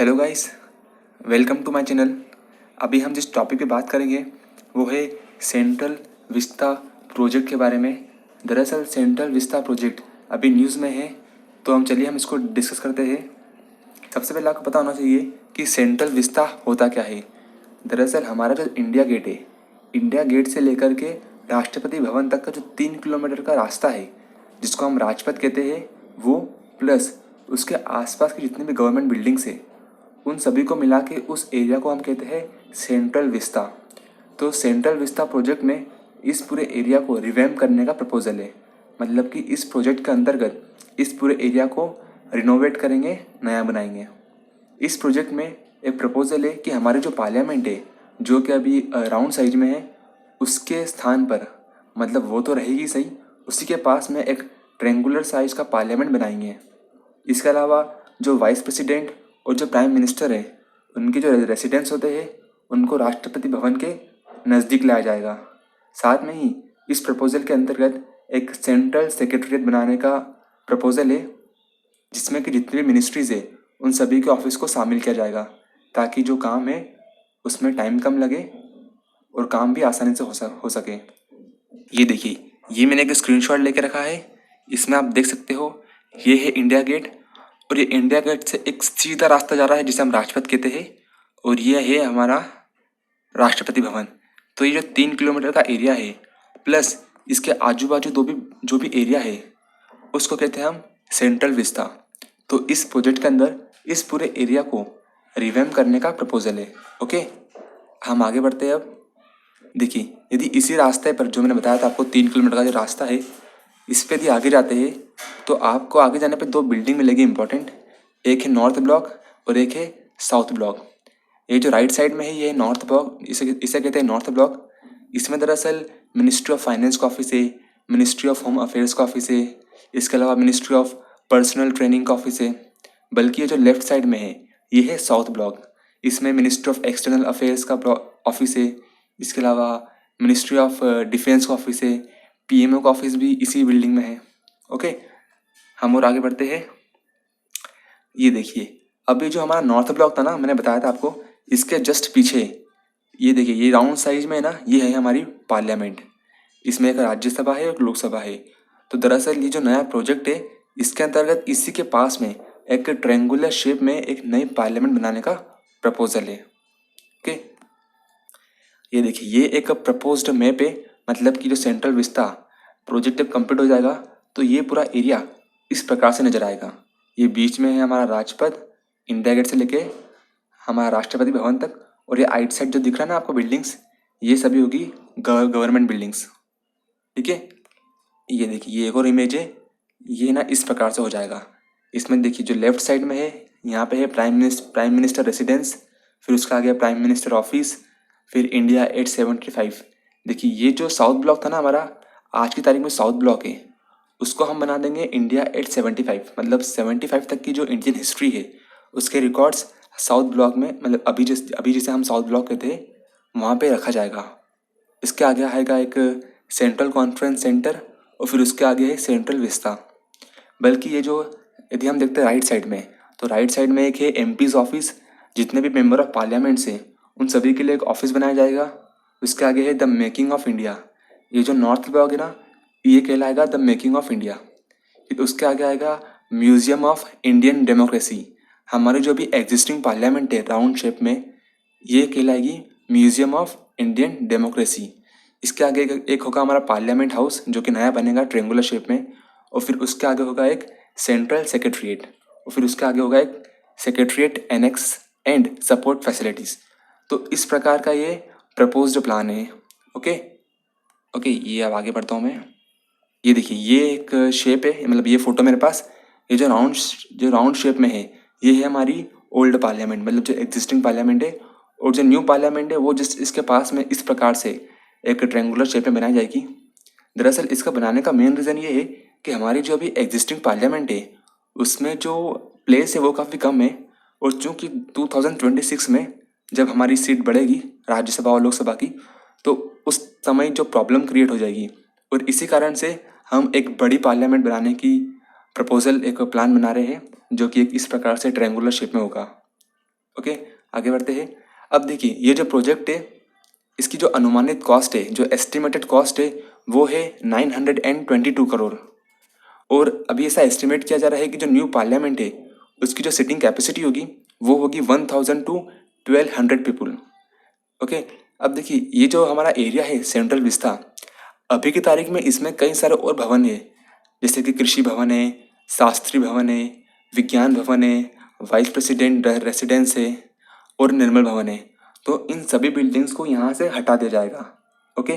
Hello guys, welcome to my channel. अभी हम जिस टॉपिक पे बात करेंगे वो है सेंट्रल विस्ता प्रोजेक्ट के बारे में। दरअसल सेंट्रल विस्ता प्रोजेक्ट अभी न्यूज़ में है, तो हम इसको डिस्कस करते हैं। सबसे पहले आपको पता होना चाहिए कि सेंट्रल विस्ता होता क्या है। दरअसल हमारा जो इंडिया गेट है, इंडिया गेट से लेकर के राष्ट्रपति भवन तक का जो 3 किलोमीटर का रास्ता है, जिसको हम राजपथ कहते हैं, वो प्लस उसके आसपास की जितनी भी गवर्नमेंट बिल्डिंग्स है, उन सभी को मिला के उस एरिया को हम कहते हैं सेंट्रल विस्ता। तो सेंट्रल विस्ता प्रोजेक्ट में इस पूरे एरिया को रिवैम्प करने का प्रपोजल है। मतलब कि इस प्रोजेक्ट के अंतर्गत इस पूरे एरिया को रिनोवेट करेंगे, नया बनाएंगे। इस प्रोजेक्ट में एक प्रपोजल है कि हमारे जो पार्लियामेंट है, जो कि अभी राउंड साइज में है, उसके स्थान पर, मतलब वो तो रहेगी सही, उसी के पास में एक ट्रेंगुलर साइज का पार्लियामेंट बनाएंगे। इसके अलावा जो वाइस प्रेसिडेंट और जो प्राइम मिनिस्टर है, उनके जो रेसिडेंस होते हैं, उनको राष्ट्रपति भवन के नज़दीक लाया जाएगा। साथ में ही इस प्रपोजल के अंतर्गत एक सेंट्रल सेक्रेटरीट बनाने का प्रपोजल है, जिसमें कि जितनी भी मिनिस्ट्रीज़ है उन सभी के ऑफिस को शामिल किया जाएगा, ताकि जो काम है उसमें टाइम कम लगे और काम भी आसानी से हो सके। ये देखिए, ये मैंने एक स्क्रीनशॉट लेके रखा है। इसमें आप देख सकते हो, ये है इंडिया गेट, और ये इंडिया गेट से एक सीधा रास्ता जा रहा है जिसे हम राजपथ कहते हैं, और ये है हमारा राष्ट्रपति भवन। तो ये जो 3 किलोमीटर का एरिया है, प्लस इसके आजू बाजू जो भी एरिया है, उसको कहते हैं हम सेंट्रल विस्ता। तो इस प्रोजेक्ट के अंदर इस पूरे एरिया को रिवैम्प करने का प्रपोजल है। ओके, हम आगे बढ़ते हैं। अब देखिए, यदि इसी रास्ते पर जो मैंने बताया था आपको 3 किलोमीटर का जो रास्ता है, इस पर यदि आगे जाते हैं तो आपको आगे जाने पे 2 बिल्डिंग मिलेगी इंपॉर्टेंट। एक है नॉर्थ ब्लॉक और एक है साउथ ब्लॉक। ये जो राइट साइड में है, ये नॉर्थ ब्लॉक, इसे कहते हैं नॉर्थ ब्लॉक। इसमें दरअसल मिनिस्ट्री ऑफ फाइनेंस का ऑफिस है, मिनिस्ट्री ऑफ होम अफेयर्स का ऑफिस है, इसके अलावा मिनिस्ट्री ऑफ पर्सनल ट्रेनिंग का ऑफिस है। बल्कि ये जो लेफ्ट साइड में है, ये है साउथ ब्लॉक। इसमें मिनिस्ट्री ऑफ एक्सटर्नल अफेयर्स का ऑफिस है, इसके अलावा मिनिस्ट्री ऑफ डिफेंस का ऑफिस है, पीएमओ का ऑफिस भी इसी बिल्डिंग में है। ओके, हम और आगे बढ़ते हैं। ये देखिए, अभी जो हमारा नॉर्थ ब्लॉक था ना, मैंने बताया था आपको, इसके जस्ट पीछे ये देखिए, ये राउंड साइज में है ना, ये है हमारी पार्लियामेंट। इसमें एक राज्यसभा है और एक लोकसभा है। तो दरअसल ये जो नया प्रोजेक्ट है, इसके अंतर्गत इसी के पास में एक ट्रायंगुलर शेप में एक नई पार्लियामेंट बनाने का प्रपोजल है। ओके, ये देखिए, ये एक प्रपोज्ड मैप है। मतलब कि जो सेंट्रल विस्ता प्रोजेक्ट जब कंप्लीट हो जाएगा तो ये पूरा एरिया इस प्रकार से नजर आएगा। ये बीच में है हमारा राजपथ, इंडिया गेट से लेके हमारा राष्ट्रपति भवन तक, और ये आइट साइड जो दिख रहा है ना आपको बिल्डिंग्स, ये सभी होगी गवर्नमेंट बिल्डिंग्स। ठीक है, ये देखिए, ये एक और इमेज है। ये ना इस प्रकार से हो जाएगा। इसमें देखिए, जो लेफ्ट साइड में है, यहाँ पे है प्राइम मिनिस्टर रेसिडेंस, फिर उसका आगे प्राइम मिनिस्टर ऑफिस, फिर इंडिया 875। देखिए, ये जो साउथ ब्लॉक था ना हमारा, आज की तारीख में साउथ ब्लॉक है, उसको हम बना देंगे इंडिया 875। मतलब 75 तक की जो इंडियन हिस्ट्री है, उसके रिकॉर्ड्स साउथ ब्लॉक में, मतलब अभी जिसे हम साउथ ब्लॉक कहते हैं, वहाँ पे रखा जाएगा। इसके आगे आएगा एक सेंट्रल कॉन्फ्रेंस सेंटर, और फिर उसके आगे है सेंट्रल विस्ता। बल्कि ये जो, यदि हम देखते हैं राइट साइड में, तो राइट साइड में एक है एमपीज़ ऑफिस। जितने भी मेंबर ऑफ पार्लियामेंट्स हैं उन सभी के लिए एक ऑफिस बनाया जाएगा। उसके आगे है द मेकिंग ऑफ इंडिया। ये जो नॉर्थ ब्लॉक है ना, ये कहलाएगा द मेकिंग ऑफ इंडिया। फिर उसके आगे आएगा म्यूजियम ऑफ इंडियन डेमोक्रेसी। हमारी जो भी एग्जिस्टिंग पार्लियामेंट है राउंड शेप में, ये कहलाएगी म्यूजियम ऑफ इंडियन डेमोक्रेसी। इसके आगे एक होगा हमारा पार्लियामेंट हाउस, जो कि नया बनेगा ट्रेंगुलर शेप में। और फिर उसके आगे होगा एक सेंट्रल सेक्रेटरीट, और फिर उसके आगे होगा एक secretariat annex and support facilities. तो इस प्रकार का ये प्रपोज्ड प्लान है। ओके ओके, ये अब आगे बढ़ता हूँ मैं। ये देखिए, ये एक शेप है, मतलब ये फोटो मेरे पास, ये जो राउंड शेप में है, ये है हमारी ओल्ड पार्लियामेंट, मतलब जो एग्जिस्टिंग पार्लियामेंट है। और जो न्यू पार्लियामेंट है वो जस्ट इसके पास में इस प्रकार से एक ट्रेंगुलर शेप में बनाई जाएगी। दरअसल इसका बनाने का मेन रीज़न ये है कि हमारी जो अभी एग्जिस्टिंग पार्लियामेंट है, उसमें जो प्लेस है वो काफ़ी कम है। और चूँकि 2026 में जब हमारी सीट बढ़ेगी राज्यसभा और लोकसभा की, तो उस समय जो प्रॉब्लम क्रिएट हो जाएगी, और इसी कारण से हम एक बड़ी पार्लियामेंट बनाने की प्रपोजल, एक प्लान बना रहे हैं, जो कि एक इस प्रकार से ट्रायंगुलर शेप में होगा। ओके, आगे बढ़ते हैं। अब देखिए ये जो प्रोजेक्ट है इसकी जो अनुमानित कॉस्ट है, जो एस्टिमेटेड कॉस्ट है, वो है 922 करोड़। और अभी ऐसा एस्टिमेट किया जा रहा है कि जो न्यू पार्लियामेंट है उसकी जो सिटिंग कैपेसिटी होगी वो होगी 1000 to 1200 पीपल। ओके, अब देखिए ये जो हमारा एरिया है सेंट्रल विस्ता, अभी की तारीख में इसमें कई सारे और भवन है, जैसे कि कृषि भवन है, शास्त्री भवन है, विज्ञान भवन है, वाइस प्रेसिडेंट रेसिडेंस है और निर्मल भवन है। तो इन सभी बिल्डिंग्स को यहाँ से हटा दिया जाएगा। ओके,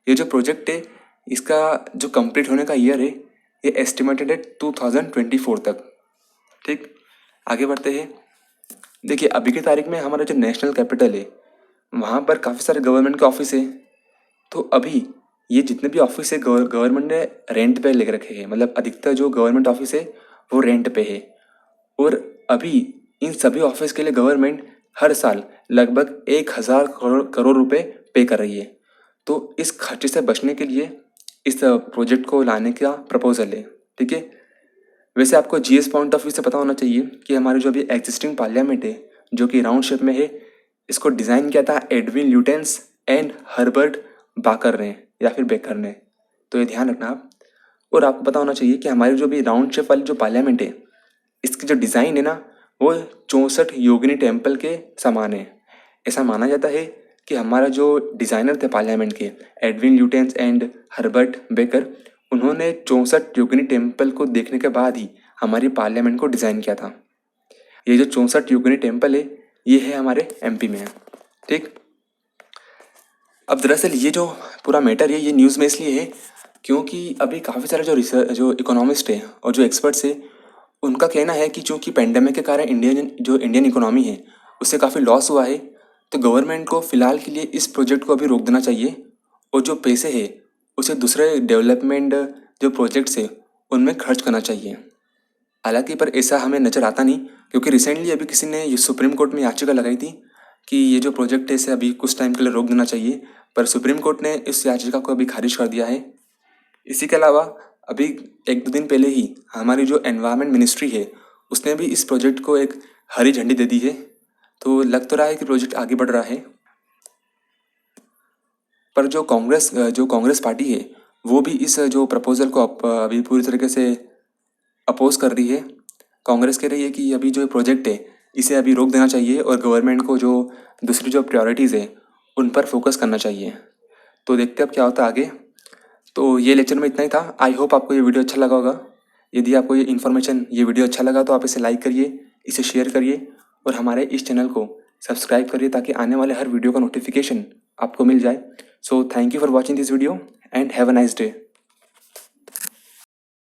ये जो प्रोजेक्ट है इसका जो कंप्लीट होने का ईयर है ये एस्टिमेटेड है 2024 तक। ठीक, आगे बढ़ते हैं। देखिए अभी की तारीख में हमारा जो नेशनल कैपिटल है वहाँ पर काफ़ी सारे गवर्नमेंट के ऑफिस है। तो अभी ये जितने भी ऑफिस है गवर्नमेंट ने रेंट पे लेकर रखे हैं, मतलब अधिकतर जो गवर्नमेंट ऑफिस है वो रेंट पे है। और अभी इन सभी ऑफिस के लिए गवर्नमेंट हर साल लगभग 1000 करोड़ रुपए पे कर रही है। तो इस खर्चे से बचने के लिए इस प्रोजेक्ट को लाने का प्रपोजल है। ठीक है, वैसे आपको जीएस पॉइंट ऑफ व्यू से पता होना चाहिए कि हमारे जो अभी एग्जिस्टिंग पार्लियामेंट है जो कि राउंड शेप में है, इसको डिज़ाइन किया था एडविन ल्यूटेंस एंड हर्बर्ट बाकर ने या फिर बेकर ने। तो ये ध्यान रखना आप। और आपको पता होना चाहिए कि हमारी जो भी राउंड शेप वाली जो पार्लियामेंट है इसकी जो डिज़ाइन है ना वो 64 योगिनी टेम्पल के समान है। ऐसा माना जाता है कि हमारा जो डिज़ाइनर थे पार्लियामेंट के Edwin Lutyens and Herbert baker, उन्होंने 64 योगिनी टेम्पल को देखने के बाद ही हमारी पार्लियामेंट को डिज़ाइन किया था। ये जो 64 योगिनी टेम्पल है ये है हमारे एमपी में है। ठीक, अब दरअसल ये जो पूरा मैटर है ये न्यूज़ में इसलिए है क्योंकि अभी काफ़ी सारे जो इकोनॉमिस्ट है और जो एक्सपर्ट्स है उनका कहना है कि चूँकि पेंडेमिक के कारण इंडियन इकोनॉमी है उससे काफ़ी लॉस हुआ है, तो गवर्नमेंट को फ़िलहाल के लिए इस प्रोजेक्ट को अभी रोक देना चाहिए और जो पैसे है उसे दूसरे डेवलपमेंट जो प्रोजेक्ट्स है उनमें खर्च करना चाहिए। हालांकि पर ऐसा हमें नज़र आता नहीं क्योंकि रिसेंटली अभी किसी ने ये सुप्रीम कोर्ट में याचिका लगाई थी कि ये जो प्रोजेक्ट है इसे अभी कुछ टाइम के लिए रोक देना चाहिए, पर सुप्रीम कोर्ट ने इस याचिका को अभी खारिज कर दिया है। इसी के अलावा अभी 1-2 दिन पहले ही हमारी जो एनवायरनमेंट मिनिस्ट्री है उसने भी इस प्रोजेक्ट को एक हरी झंडी दे दी है। तो लग तो रहा है कि प्रोजेक्ट आगे बढ़ रहा है, पर जो कांग्रेस पार्टी है वो भी इस जो प्रपोजल को अभी पूरी तरीके से अपोज कर रही है। कांग्रेस कह रही है कि अभी जो प्रोजेक्ट है इसे अभी रोक देना चाहिए और गवर्नमेंट को जो दूसरी जो प्रायोरिटीज़ है उन पर फोकस करना चाहिए। तो देखते हैं अब क्या होता है आगे। तो ये लेक्चर में इतना ही था। आई होप आपको ये वीडियो अच्छा लगा होगा। यदि आपको ये वीडियो अच्छा लगा तो आप इसे लाइक करिए, इसे शेयर करिए और हमारे इस चैनल को सब्सक्राइब करिए ताकि आने वाले हर वीडियो का नोटिफिकेशन आपको मिल जाए। So thank you for watching this video and have a nice day.